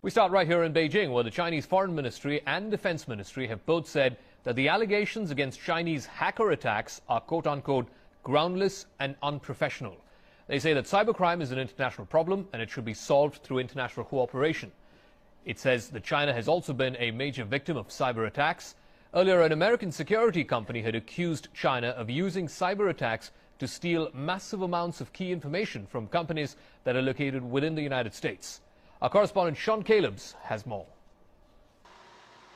We start right here in Beijing, where the Chinese Foreign Ministry and Defense Ministry have both said that the allegations against Chinese hacker attacks are quote-unquote groundless and unprofessional. They say that cybercrime is an international problem and it should be solved through international cooperation. It says that China has also been a major victim of cyber attacks. Earlier, an American security company had accused China of using cyber attacks to steal massive amounts of key information from companies that are located within the United States. Our correspondent Sean Calebs has more.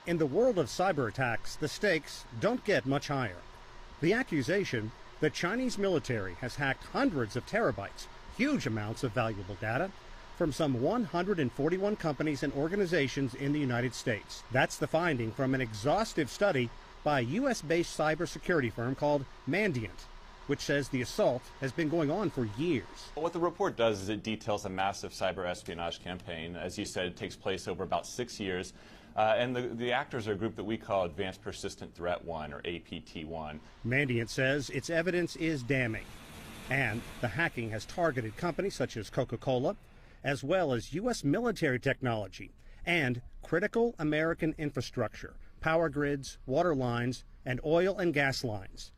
In the world of cyber attacks, the stakes don't get much higher. The accusation: the Chinese military has hacked hundreds of terabytes, huge amounts of valuable data, from some 141 companies and organizations in the United States. That's the finding from an exhaustive study by a U.S.-based cybersecurity firm called Mandiant, which says the assault has been going on for years. What the report does is it details a massive cyber espionage campaign. As you said, it takes place over about 6 years. And the actors are a group that we call Advanced Persistent Threat 1, or APT1. Mandiant says its evidence is damning. And the hacking has targeted companies such as Coca-Cola, as well as U.S. military technology and critical American infrastructure, power grids, water lines, and oil and gas lines.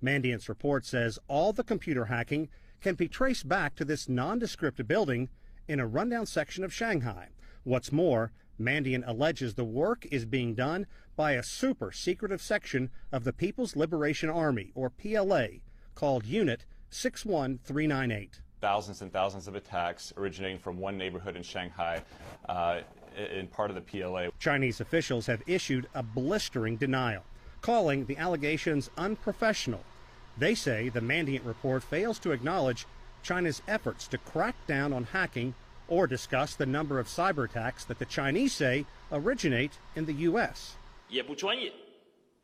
Mandiant's report says all the computer hacking can be traced back to this nondescript building in a rundown section of Shanghai. What's more, Mandiant alleges the work is being done by a super secretive section of the People's Liberation Army, or PLA, called Unit 61398. Thousands and thousands of attacks originating from one neighborhood in Shanghai in part of the PLA. Chinese officials have issued a blistering denial, calling the allegations unprofessional. They say the Mandiant report fails to acknowledge China's efforts to crack down on hacking or discuss the number of cyber attacks that the Chinese say originate in the U.S.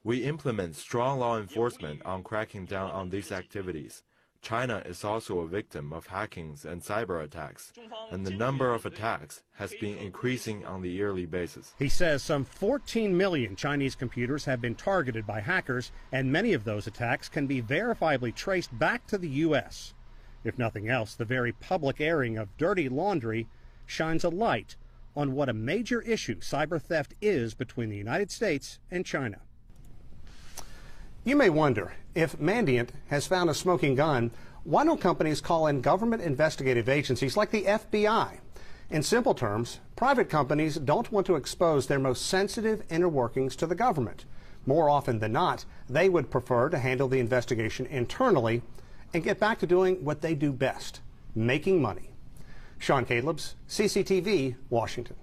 We implement strong law enforcement on cracking down on these activities. China is also a victim of hackings and cyber attacks, and the number of attacks has been increasing on the yearly basis. He says some 14 million Chinese computers have been targeted by hackers, and many of those attacks can be verifiably traced back to the U.S. If nothing else, the very public airing of dirty laundry shines a light on what a major issue cyber theft is between the United States and China. You may wonder, if Mandiant has found a smoking gun, why don't companies call in government investigative agencies like the FBI? In simple terms, private companies don't want to expose their most sensitive inner workings to the government. More often than not, they would prefer to handle the investigation internally and get back to doing what they do best, making money. Sean Calebs, CCTV, Washington.